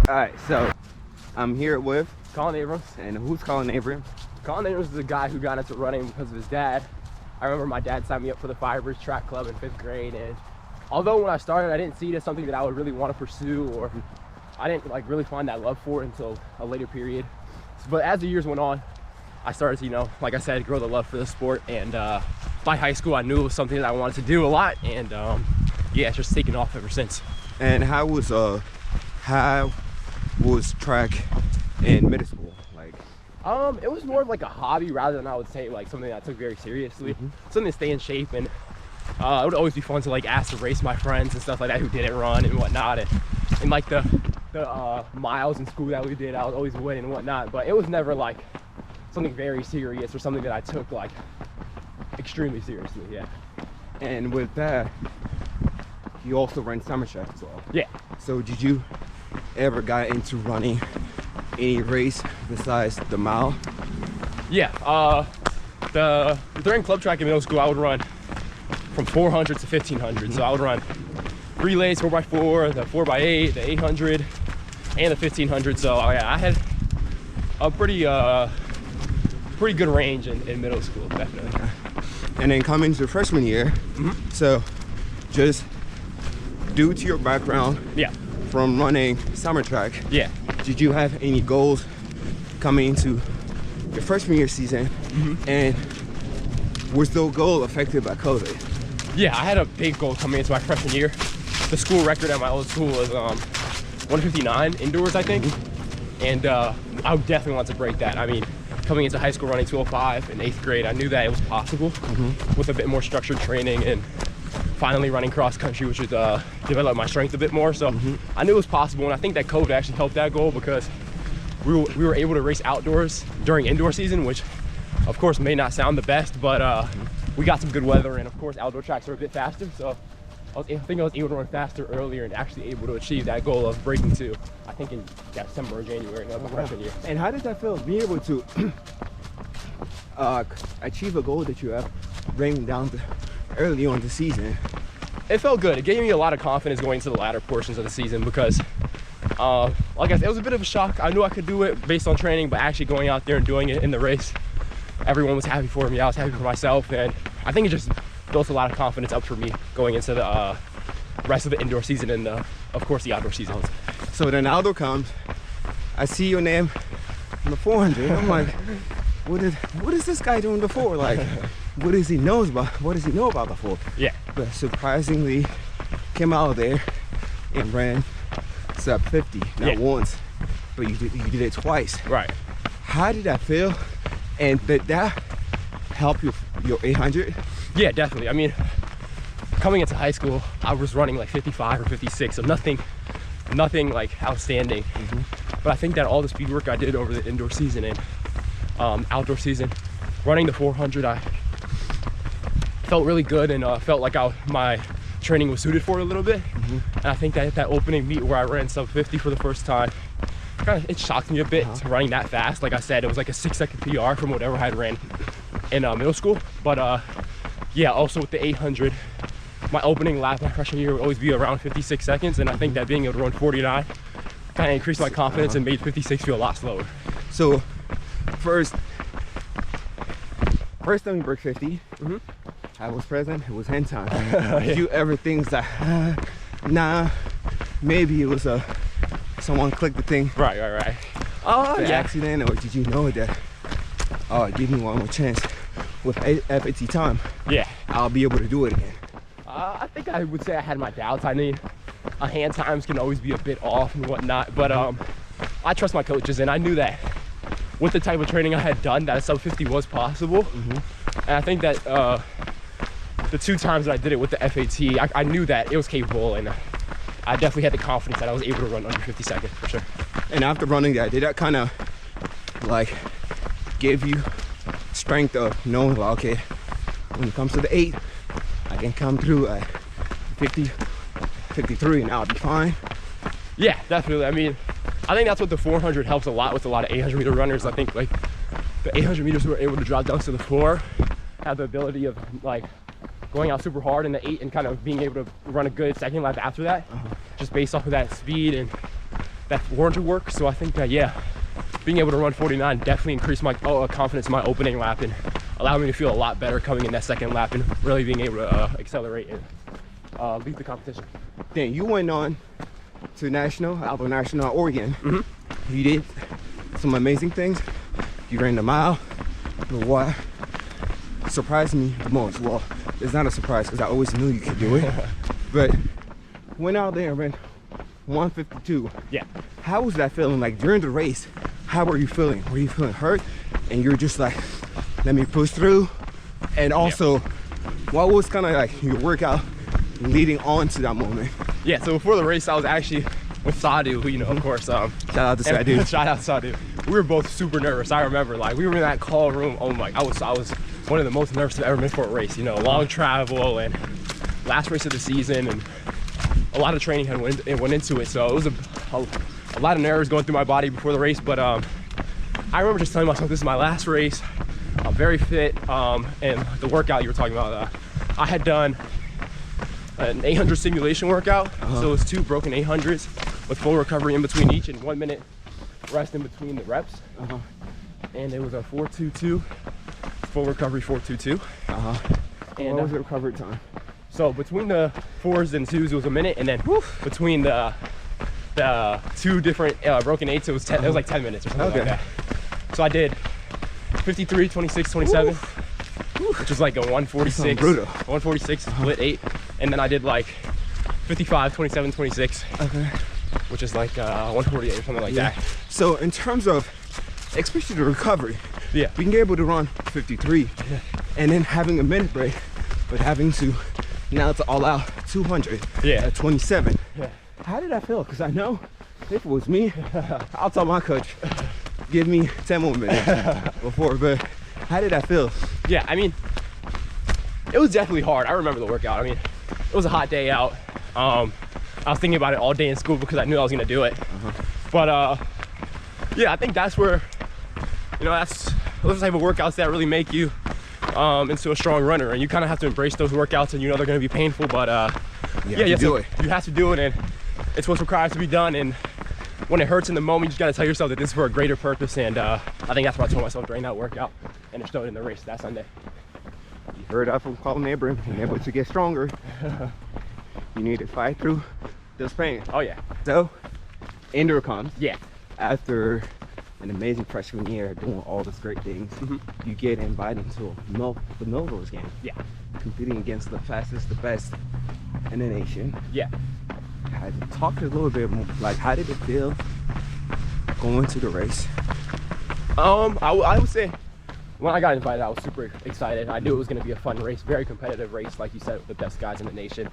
All right, so I'm here with Colin Abrams. And who's Colin Abrams? Colin Abrams is a guy who got into running because of his dad. I remember my dad signed me up for the Firebirds track club in 5th grade, and although when I started I didn't see it as something that I would really want to pursue, or I didn't like really find that love for it until a later period. But as the years went on, I started to, you know, like I said, grow the love for the sport, and by high school I knew it was something that I wanted to do a lot, and yeah, it's just taken off ever since. And how was track in middle school? Like, it was more of like a hobby rather than, I would say, like something that I took very seriously. Something to stay in shape, and it would always be fun to like ask to race my friends and stuff like that who didn't run and whatnot, and like the miles in school that we did, I would always win and whatnot, but it was never like something very serious or something that I took like extremely seriously. Yeah. and with that, you also ran summer track as well. Yeah. So did you ever got into running any race besides the mile? Yeah. During club track in middle school, I would run from 400 to 1500. So I would run relays, 4x4, the 4x8, the 800, and the 1500. So yeah, I had a pretty good range in middle school, definitely. And then coming to freshman year, so just due to your background, yeah, from running summer track, yeah, did you have any goals coming into your freshman year season? And was those goals affected by COVID? Yeah, I had a big goal coming into my freshman year. The school record at my old school was 159 indoors, I think. And I would definitely want to break that. I mean, coming into high school running 205 in 8th grade, I knew that it was possible with a bit more structured training, and finally running cross country, which would develop my strength a bit more. So I knew it was possible, and I think that COVID actually helped that goal, because we were able to race outdoors during indoor season, which of course may not sound the best, but we got some good weather, and of course outdoor tracks are a bit faster. So I think I was able to run faster earlier and actually able to achieve that goal of breaking 2, I think in December or January of the freshman year. And how did that feel, being able to achieve a goal that you have bringing down early on the season? It felt good. It gave me a lot of confidence going into the latter portions of the season, because like I said, it was a bit of a shock. I knew I could do it based on training, but actually going out there and doing it in the race, everyone was happy for me. I was happy for myself, and I think it just built a lot of confidence up for me going into the rest of the indoor season and of course the outdoor season. So then outdoor comes, I see your name in the 400. I'm like, what is this guy doing before? Like, what does he know about the 4? Yeah. But surprisingly, came out there and ran sub 50, not once, but you did it twice. Right. How did that feel? And did that help your 800? Yeah, definitely. I mean, coming into high school, I was running like 55 or 56, so nothing like outstanding. But I think that all the speed work I did over the indoor season and outdoor season, running the 400, I felt really good, and felt like my training was suited for it a little bit. And I think that opening meet where I ran sub 50 for the first time, it shocked me a bit to running that fast. Like I said, it was like a 6-second PR from whatever I had ran in middle school. But yeah, also with the 800, my opening lap my freshman year would always be around 56 seconds, and I think that being able to run 49 kind of increased my confidence and made 56 feel a lot slower. So first time you broke 50, I was present, it was hand time. Did you ever think that, nah, maybe it was someone clicked the thing? Right. The accident, or did you know that, give me one more chance with FAT time? Yeah. I'll be able to do it again. I think I would say I had my doubts. I mean, hand times can always be a bit off and whatnot, but I trust my coaches, and I knew that with the type of training I had done, that a sub 50 was possible. And I think that the 2 times that I did it with the FAT, I knew that it was capable, and I definitely had the confidence that I was able to run under 50 seconds for sure. And after running that, did that kind of like give you strength of knowing, like, okay, when it comes to the 8, I can come through at 50, 53 and I'll be fine? Yeah, definitely. I mean, I think that's what the 400 helps a lot with a lot of 800 meter runners. I think like the 800 meters who are able to drop down to the 4 have the ability of like going out super hard in the 8 and kind of being able to run a good second lap after that, just based off of that speed and that warranted work. So I think that, yeah, being able to run 49 definitely increased my confidence in my opening lap and allowed me to feel a lot better coming in that second lap and really being able to accelerate and lead the competition. Then you went on to Alpha National, Oregon. You did some amazing things. You ran the mile. But what surprised me the most, well, it's not a surprise because I always knew you could do it, but went out there and ran 152. Yeah. How was that feeling? Like during the race, how were you feeling? Were you feeling hurt? And you're just like, let me push through? And also, what was kind of like your workout leading on to that moment? Yeah, so before the race, I was actually with Sadhu, who, you know, of course. Shout out to Sadhu. Shout out to Sadhu. We were both super nervous. I remember, like, we were in that call room. Oh my, I was one of the most nervous I've ever been for a race. You know, long travel and last race of the season, and a lot of training had went into it. So it was a lot of nerves going through my body before the race. But I remember just telling myself, this is my last race. I'm very fit. And the workout you were talking about, I had done an 800 simulation workout. So it was 2 broken 800s with full recovery in between each and 1 minute rest in between the reps. And it was a 4.22 full recovery 4.22. And what was the recovery time? So between the 4s and 2s it was a minute, and then between the 2 different broken 8s it was 10. It was like 10 minutes or something like that. So I did 53, 26, 27, which was like a 146. 146 split 8, and then I did like 55, 27, 26. Which is like 148 or something like that. So in terms of, especially the recovery, being able to run 53 and then having a minute break, but having to now to all out 200 at 27. How did that feel? Because I know if it was me, I'll tell my coach, give me 10 more minutes before, but how did that feel? Yeah, I mean, it was definitely hard. I remember the workout. I mean, it was a hot day out. I was thinking about it all day in school because I knew I was gonna do it. But yeah, I think that's where, you know, that's those type of workouts that really make you into a strong runner, and you kind of have to embrace those workouts, and you know they're gonna be painful, but you have to do it, and it's what's required to be done. And when it hurts in the moment, you just gotta tell yourself that this is for a greater purpose, and I think that's what I told myself during that workout, and it showed in the race that Sunday. You heard that from Colin Abrams, being able to get stronger. You need to fight through this pain. Oh yeah. So, indoor comes. Yeah. After an amazing freshman year doing all these great things, you get invited to the Melrose game. Yeah. Competing against the fastest, the best in the nation. Yeah. Talk a little bit more, like how did it feel going to the race? I would say when I got invited, I was super excited. I knew it was going to be a fun race, very competitive race, like you said, with the best guys in the nation.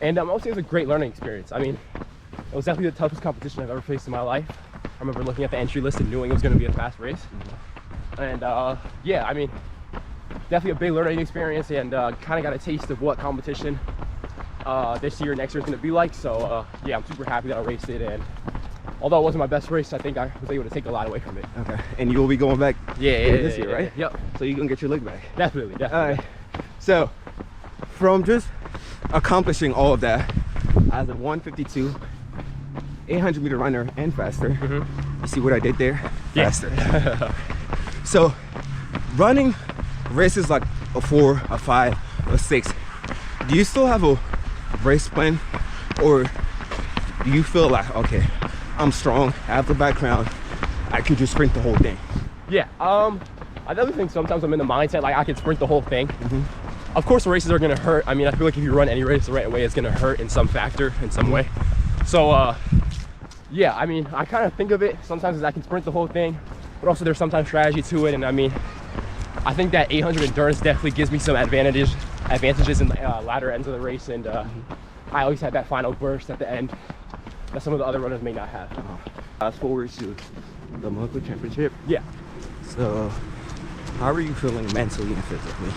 And I would say it was a great learning experience. I mean, it was definitely the toughest competition I've ever faced in my life. I remember looking at the entry list and knowing it was going to be a fast race. And yeah, I mean, definitely a big learning experience, and kind of got a taste of what competition this year, next year is going to be like. So yeah, I'm super happy that I raced it, and although it wasn't my best race, I think I was able to take a lot away from it. Okay, and you will be going back this year, right? Yep. So you're going to get your look back. Definitely. All right. So from just accomplishing all of that as a 152 800-meter runner and faster, you see what I did there? Faster. So running races like a 4, a 5, a 6, do you still have a race plan, or do you feel like, okay, I'm strong, I have the background, I can just sprint the whole thing? Yeah, I definitely think sometimes I'm in the mindset like I can sprint the whole thing. Of course the races are gonna hurt. I mean, I feel like if you run any race the right way, it's gonna hurt in some factor, in some way. So yeah, I mean, I kind of think of it sometimes as I can sprint the whole thing, but also there's sometimes strategy to it. And I mean, I think that 800 endurance definitely gives me some advantages in the latter ends of the race, and I always had that final burst at the end that some of the other runners may not have. Fast forward to the monthly championship. Yeah. So how are you feeling mentally and physically?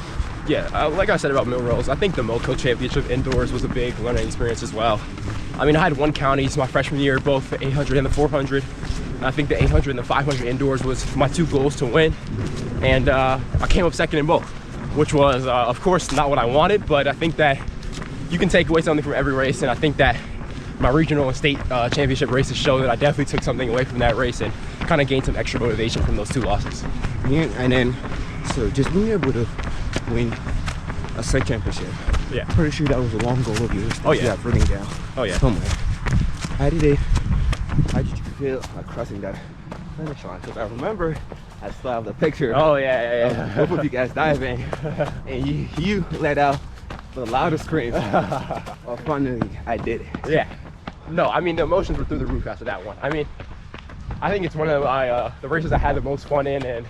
Yeah, like I said about Milrose, I think the Moco Championship indoors was a big learning experience as well. I mean, I had one counties my freshman year, both the 800 and the 400. And I think the 800 and the 500 indoors was my 2 goals to win. And I came up second in both, which was, of course, not what I wanted, but I think that you can take away something from every race. And I think that my regional and state championship races show that I definitely took something away from that race and kind of gained some extra motivation from those 2 losses. Yeah, and then, so just being able to win a state championship. Yeah. Pretty sure that was a long goal of yours. Oh yeah. Running down. Oh yeah. Somewhere. How did you feel like crossing that finish line? Because I remember I still have the picture. Oh yeah. Of both of you guys diving, and you let out the loudest scream. Well, finally, I did it. Yeah. No, I mean the emotions were through the roof after that one. I mean, I think it's one of the races I had the most fun in, and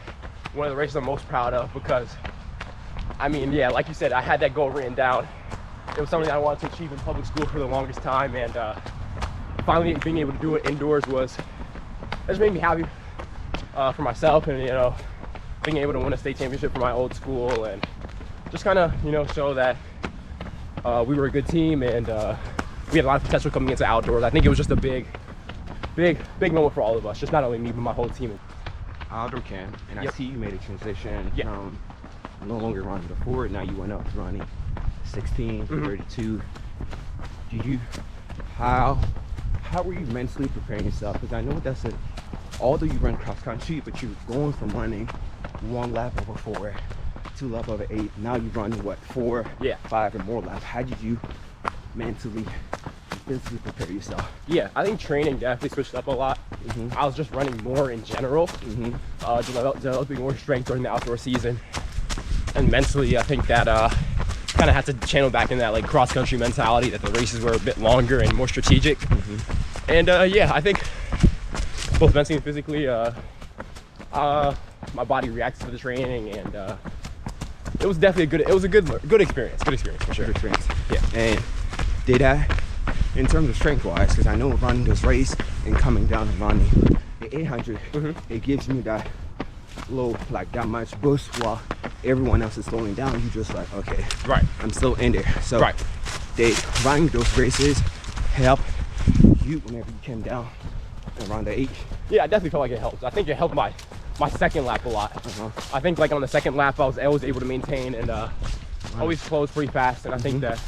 one of the races I'm most proud of because, I mean, yeah, like you said, I had that goal written down. It was something I wanted to achieve in public school for the longest time, and finally being able to do it indoors just made me happy for myself, and you know, being able to win a state championship for my old school, and just kind of, you know, show that we were a good team, and we had a lot of potential coming into outdoors. I think it was just a big moment for all of us, just not only me but my whole team. Outdoor camp, and Yep. I see you made a transition Yeah. from no longer running the 4, now you went up to running 16, 32. How were you mentally preparing yourself? Because I know that's although you run cross country, but you're going from running 1 lap over 4, 2 lap over 8. Now you run what, 4, Yeah. 5 and more laps. How did you mentally and physically prepare yourself? Yeah, I think training definitely switched up a lot. I was just running more in general, developing more strength during the outdoor season, and mentally, I think that kind of had to channel back in that like cross country mentality that the races were a bit longer and more strategic. And yeah, I think both mentally and physically, my body reacted to the training, and it was definitely a good experience. Good experience for sure. Good experience. Yeah. And did I, in terms of strength wise, because I know running this race and coming down and running the 800, it gives me that low, like that much boost while everyone else is slowing down. You just like, okay, Right. I'm still in there. So Right. did running those races help you whenever you came down around the 8? Yeah, I definitely felt like it helped. I think it helped my second lap a lot. I think like on the second lap, I was able to maintain and always close pretty fast. And I think that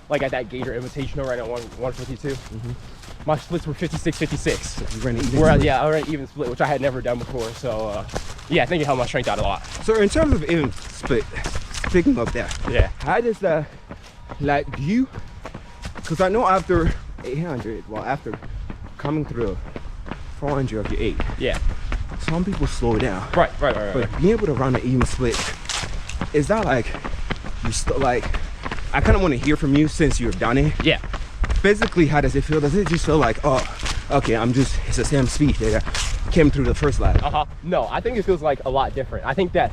like at that Gator Invitational right at 152, my splits were 56-56. You ran an even Whereas, split. yeah, I ran an even split, which I had never done before. So yeah, I think it helped my strength out a lot. So in terms of even split, speaking of that, Yeah. how does that, like, do you, because I know after 800, well, after coming through 400 of your 8, Yeah. some people slow down. Right. But being able to run an even split, is that like, you still like, I kind of want to hear from you since you've done it. Yeah. Physically, how does it feel? Does it just feel like, oh, okay, it's the same speed that I came through the first lap? No, I think it feels like a lot different. I think that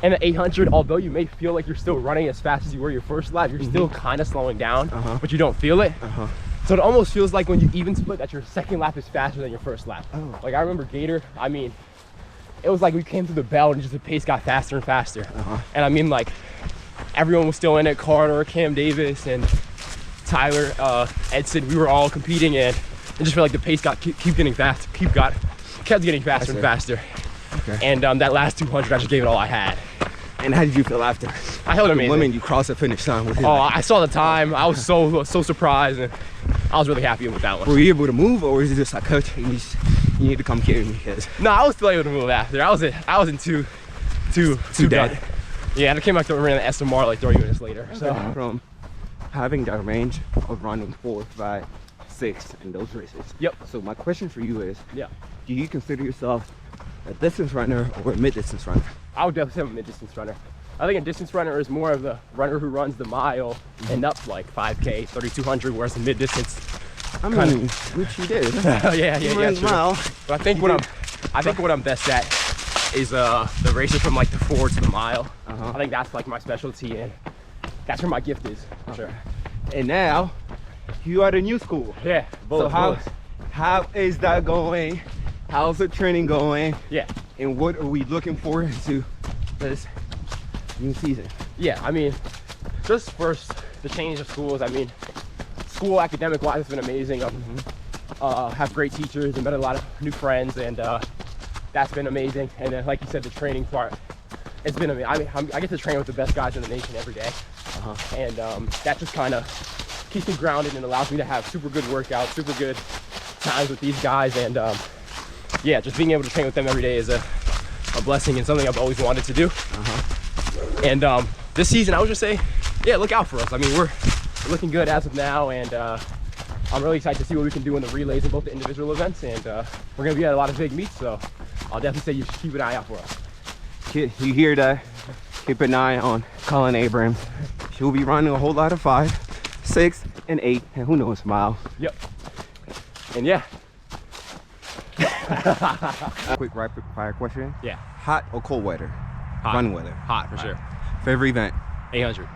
in the 800, although you may feel like you're still running as fast as you were your first lap, you're still kind of slowing down, but you don't feel it. So it almost feels like when you even split that your second lap is faster than your first lap. Like I remember Gator, I mean, it was like we came through the bell and just the pace got faster and faster. And I mean, like everyone was still in it. Carter, Cam Davis, and Tyler, Edson, we were all competing, and it just felt like the pace kept getting fast, kept getting faster and faster. Okay. And that last 200, I just gave it all I had. And how did you feel after? I felt amazing. The moment you crossed the finish line with it. Oh, I saw the time. I was so surprised, and I was really happy with that one. Were you able to move, or is it just like, coach, you need to come carry me? Because No, I was still able to move after. I was in two dead. done. Yeah, and I came back to run the SMR like 30 minutes later. So from having that range of running 4, 5, 6 in those races. Yep. So my question for you is, yeah, do you consider yourself a distance runner or a mid-distance runner? I would definitely say I'm a mid-distance runner. I think a distance runner is more of the runner who runs the mile and up, like 5K, 3,200, whereas the mid-distance. I mean, which you did. yeah, You ran the true. mile. But I think what I'm best at is the races from like the 4 to the mile. I think that's like my specialty, and that's where my gift is. For sure. And now you are the new school. Yeah. So Bullis. how is that going? How's the training going? Yeah. And what are we looking forward to this new season? Yeah, I mean, just first, the change of schools. I mean, school academic-wise has been amazing. Have great teachers and met a lot of new friends, and that's been amazing. And then, like you said, the training part, it's been amazing. I mean, I get to train with the best guys in the nation every day, and that just kind of keeps me grounded and allows me to have super good workouts, super good times with these guys. And yeah, just being able to train with them every day is a blessing and something I've always wanted to do. And this season, I would just say, yeah, look out for us. I mean, we're looking good as of now, and I'm really excited to see what we can do in the relays in both the individual events, and we're gonna be at a lot of big meets, so I'll definitely say you should keep an eye out for us. Kid, you hear that? Keep an eye on Colin Abrams. She'll be running a whole lot of 5, 6, and 8, and who knows, mile. Yep. And yeah. Quick rapid fire question. Yeah. Hot or cold weather? Hot. Run weather. Hot for sure. Favorite event? 800.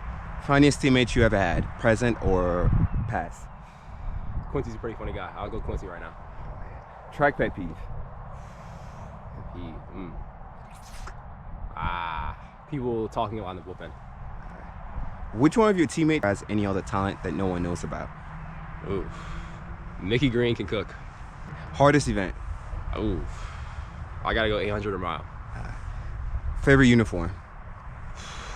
Funniest teammate you ever had, present or past? Quincy's a pretty funny guy. I'll go Quincy right now. Track pet peeve? People talking a lot in the bullpen. Which one of your teammates has any other talent that no one knows about? Ooh. Mickey Green can cook. Hardest event? Ooh. I gotta go 800 or mile. Favorite uniform?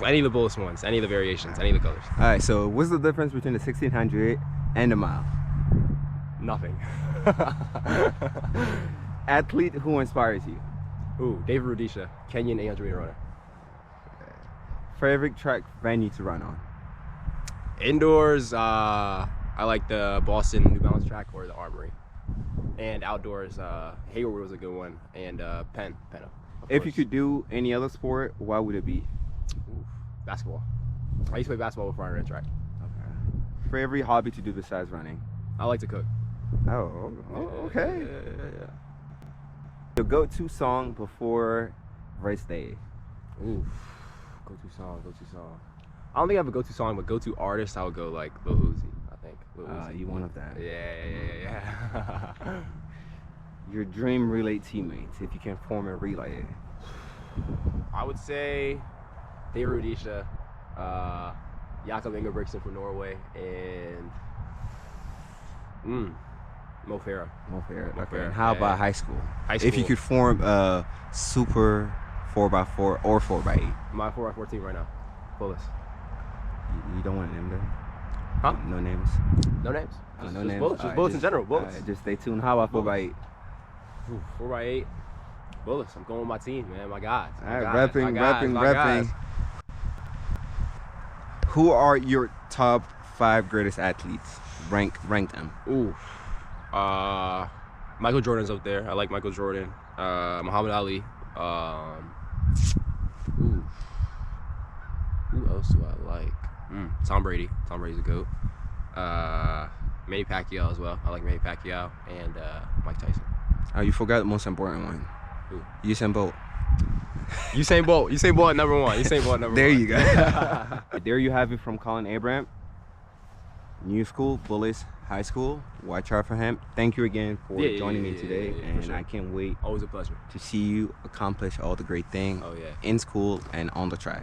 Any of the Bullis ones, any of the variations, any of the colors. All right, so what's the difference between the 1600 and the mile? Nothing. Athlete who inspires you? Ooh, David Rudisha, Kenyan 800 meter runner. Favorite track venue to run on? Indoors, I like the Boston New Balance track or the Armory. And outdoors, Hayward was a good one, and Penn. If you could do any other sport, what would it be? Ooh, basketball. I used to play basketball before I ran track. Okay. Favorite hobby to do besides running? I like to cook. Oh, okay. Yeah. Your go-to song before race day? Ooh, go-to song. I don't think I have a go-to song, but go-to artist, I would go like Lil Uzi, I think. Lil Uzi. You one of that. Yeah. Your dream relay teammates, if you can form a relay. I would say David Rudisha, Jakob Ingebrigtsen from Norway, and Mo Farah. Okay. And how about high school? High school. If you could form a super 4x4 or 4x8. My 4x4 team right now, Bullis. You don't want to name them? Huh? No names? No names. Just names? Bullis. Just Bullis in general. Bullis. Just stay tuned. How about 4x8? 4x8. Bullis. I'm going with my team, man. My guys. All right, repping. Who are your top 5 greatest athletes? Rank them. Ooh. Michael Jordan's up there. I like Michael Jordan. Muhammad Ali. Who else do I like? Tom Brady. Tom Brady's a GOAT. Manny Pacquiao as well. I like Manny Pacquiao and Mike Tyson. Oh, you forgot the most important one. Who? Usain Bolt. Usain Bolt at number 1. Usain Bolt at number 1. There you go. There you have it from Colin Abrams. New school, Bullis High School. Watch out for him. Thank you again for joining me today, and sure. I can't wait Always a pleasure to see you accomplish all the great things in in school and on the track.